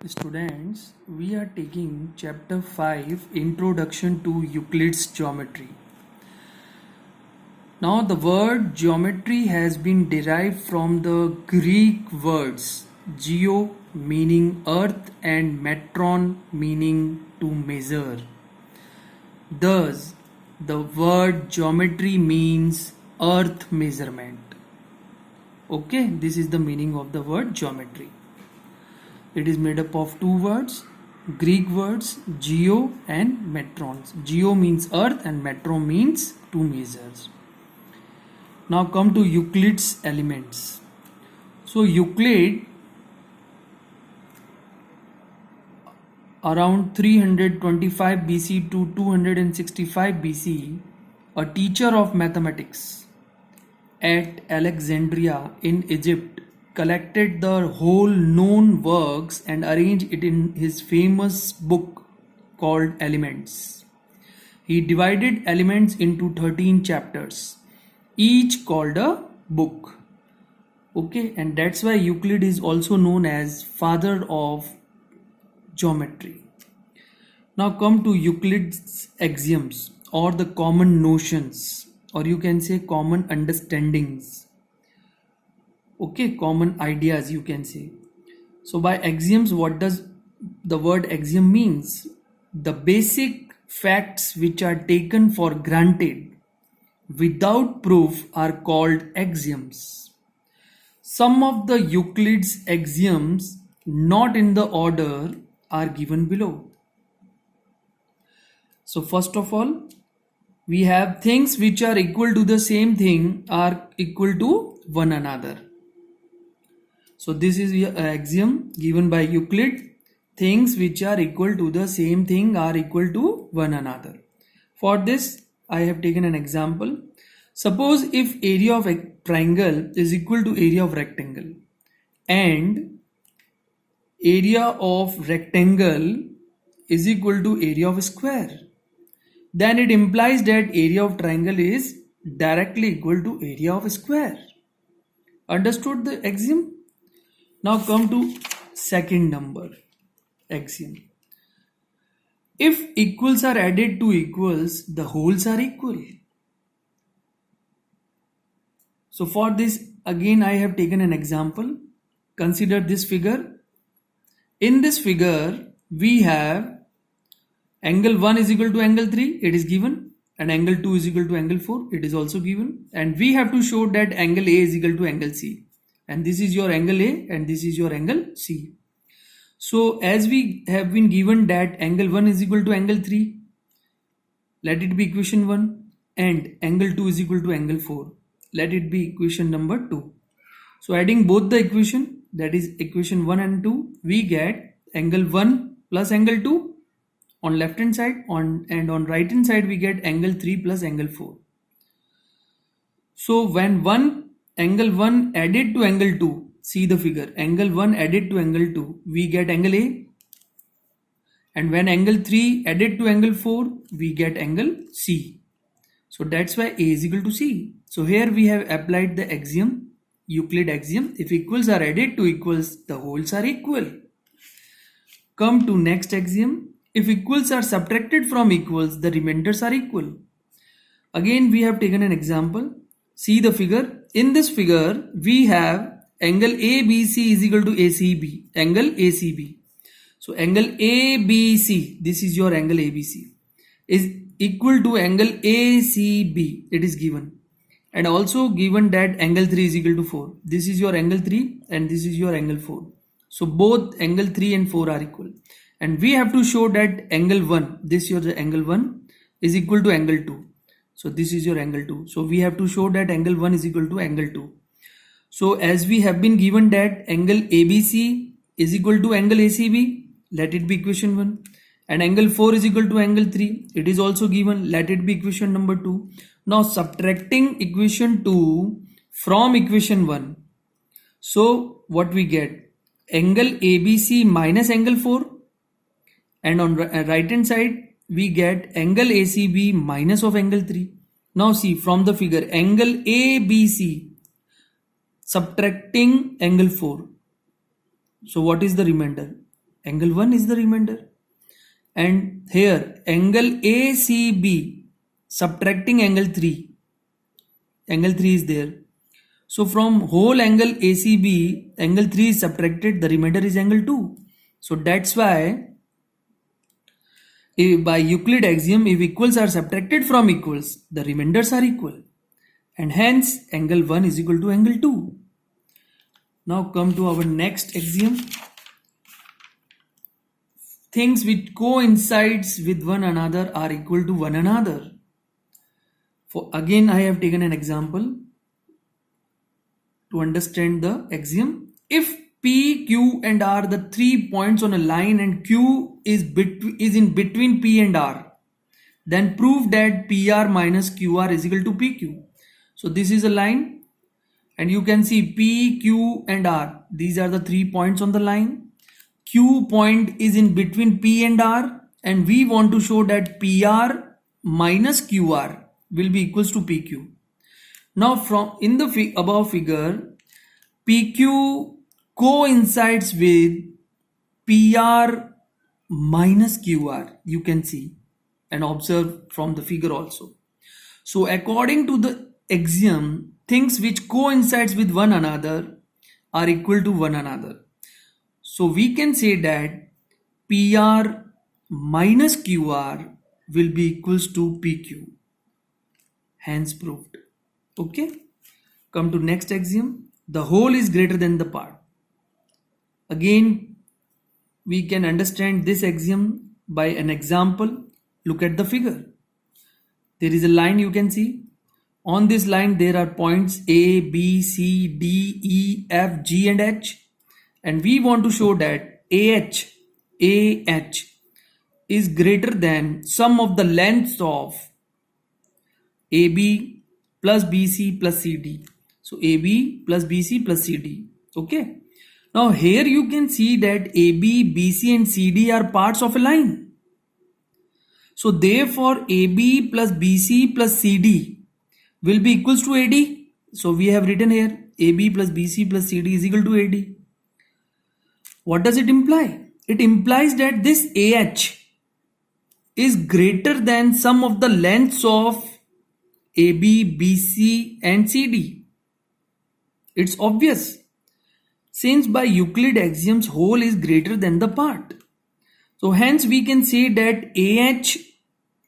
Students, we are taking chapter 5 Introduction to Euclid's Geometry. Now, the word geometry has been derived from the Greek words geo meaning earth and metron meaning to measure. Thus, the word geometry means earth measurement. Okay, this is the meaning of the word geometry. It is made up of two words, Greek words geo and metrons. Geo means earth and metron means two measures. Now come to Euclid's elements. So Euclid around 325 BC to 265 BC, a teacher of mathematics at Alexandria in Egypt, collected the whole known works and arranged it in his famous book called Elements. He divided elements into 13 chapters, each called a book. Okay, and that's why Euclid is also known as father of geometry. Now come to Euclid's axioms or the common notions, or you can say common understandings. Okay, common ideas you can say. So by axioms, what does the word axiom means? The basic facts which are taken for granted without proof are called axioms. Some of the Euclid's axioms not in the order are given below. So first of all, we have things which are equal to the same thing are equal to one another. So this is the axiom given by Euclid. Things which are equal to the same thing are equal to one another. For this, I have taken an example. Suppose if area of a triangle is equal to area of rectangle and area of rectangle is equal to area of square, then it implies that area of triangle is directly equal to area of square. Understood the axiom? Now come to second number axiom. If equals are added to equals, the wholes are equal. So for this, again I have taken an example. Consider this figure. In this figure, we have angle 1 is equal to angle 3, it is given, and angle 2 is equal to angle 4, it is also given, and we have to show that angle A is equal to angle C, and this is your angle A and this is your angle C. So as we have been given that angle 1 is equal to angle 3, let it be equation 1, and angle 2 is equal to angle 4, let it be equation number 2. So adding both the equation, that is equation 1 and 2, we get angle 1 plus angle 2 on left hand side, and on right hand side we get angle 3 plus angle 4. So when angle 1 added to angle 2, see the figure, angle 1 added to angle 2, we get angle A, and when angle 3 added to angle 4, we get angle C. So that's why A is equal to C. So here we have applied the axiom, Euclid axiom, if equals are added to equals, the wholes are equal. Come to next axiom. If equals are subtracted from equals, the remainders are equal. Again, we have taken an example. See the figure. In this figure, we have angle ABC is equal to ACB, angle ACB. So angle ABC, this is your angle ABC, is equal to angle ACB, it is given. And also given that angle 3 is equal to 4. This is your angle 3 and this is your angle 4. So both angle 3 and 4 are equal. And we have to show that angle 1, this is your angle 1 is equal to angle 2. So this is your angle 2. So we have to show that angle 1 is equal to angle 2. So as we have been given that angle ABC is equal to angle ACB, let it be equation 1. And angle 4 is equal to angle 3, it is also given, let it be equation number 2. Now subtracting equation 2 from equation 1. So what we get? Angle ABC minus angle 4. And on right hand side we get angle ACB minus of angle 3. Now see from the figure, angle ABC subtracting angle 4. So what is the remainder? Angle 1 is the remainder. And here angle ACB subtracting angle 3. Angle 3 is there. So from whole angle ACB, angle 3 is subtracted, the remainder is angle 2. So that's why by Euclid axiom, if equals are subtracted from equals, the remainders are equal. And hence angle 1 is equal to angle 2. Now come to our next axiom. Things which coincides with one another are equal to one another. For again, I have taken an example to understand the axiom. If P, Q and R the 3 points on a line and Q is in between P and R, then prove that PR minus QR is equal to PQ. So this is a line and you can see P, Q and R. These are the 3 points on the line. Q point is in between P and R and we want to show that PR minus QR will be equals to PQ. Now from in the above figure, PQ coincides with PR minus QR, you can see and observe from the figure also. So according to the axiom, things which coincides with one another are equal to one another. So we can say that PR minus QR will be equals to PQ. Hence proved. Okay. Come to next axiom. The whole is greater than the part. Again, we can understand this axiom by an example. Look at the figure. There is a line you can see. On this line there are points A, B, C, D, E, F, G and H. And we want to show that AH is greater than sum of the lengths of AB plus BC plus CD. So AB plus BC plus CD. Okay. Now here you can see that AB, BC and CD are parts of a line. So therefore AB plus BC plus CD will be equals to AD. So we have written here AB plus BC plus CD is equal to AD. What does it imply? It implies that this AH is greater than sum of the lengths of AB, BC and CD. It's obvious. Since by Euclid axioms whole is greater than the part. So hence we can say that AH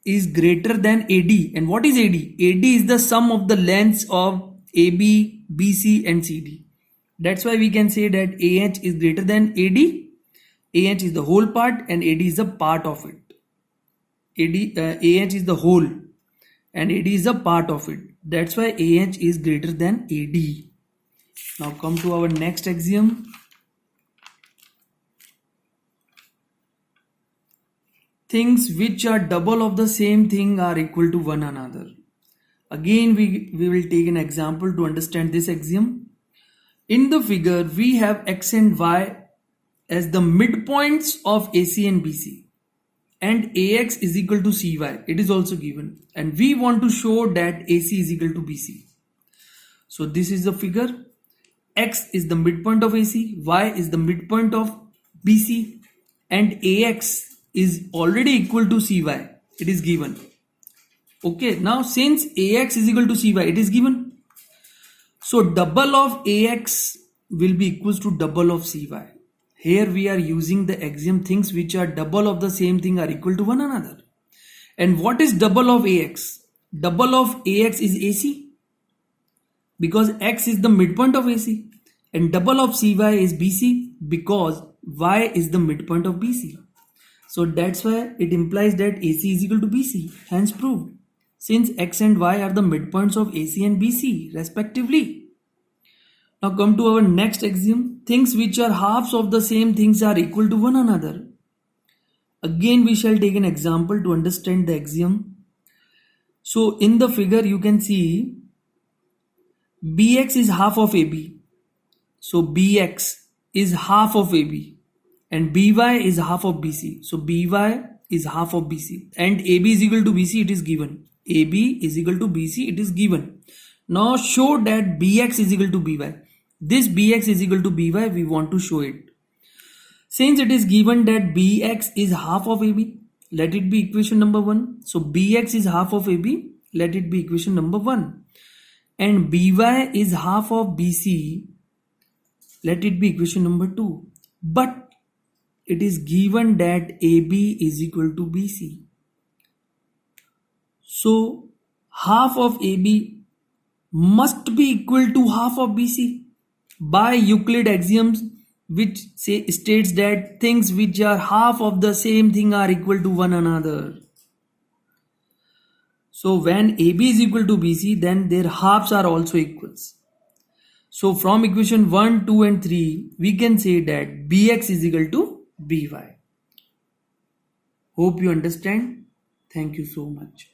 is greater than AD. And what is AD? AD is the sum of the lengths of AB, BC and CD. That's why we can say that AH is greater than AD. AH is the whole part and AD is a part of it. AH is the whole and AD is a part of it. That's why AH is greater than AD. Now come to our next axiom. Things which are double of the same thing are equal to one another. Again, we will take an example to understand this axiom. In the figure, we have X and Y as the midpoints of AC and BC. And AX is equal to CY. It is also given. And we want to show that AC is equal to BC. So this is the figure. X is the midpoint of AC. Y is the midpoint of BC. And AX is already equal to CY. It is given. Okay. Now since AX is equal to CY, it is given. So double of AX will be equals to double of CY. Here we are using the axiom things which are double of the same thing are equal to one another. And what is double of AX? Double of AX is AC. Because X is the midpoint of AC. And double of CY is BC because Y is the midpoint of BC. So that's why it implies that AC is equal to BC. Hence proved. Since X and Y are the midpoints of AC and BC respectively. Now come to our next axiom. Things which are halves of the same things are equal to one another. Again we shall take an example to understand the axiom. So in the figure you can see BX is half of AB. So BX is half of AB. And BY is half of BC. So BY is half of BC. And AB is equal to BC, it is given. AB is equal to BC, it is given. Now show that BX is equal to BY. This BX is equal to BY, we want to show it. Since it is given that bx is half of AB, let it be equation number 1. So bx is half of AB, let it be equation number 1. And by is half of BC, let it be equation number 2. But it is given that AB is equal to BC. So half of AB must be equal to half of BC by Euclid axioms, which states that things which are half of the same thing are equal to one another. So when AB is equal to BC, then their halves are also equals. So from equation 1, 2 and 3, we can say that Bx is equal to By. Hope you understand. Thank you so much.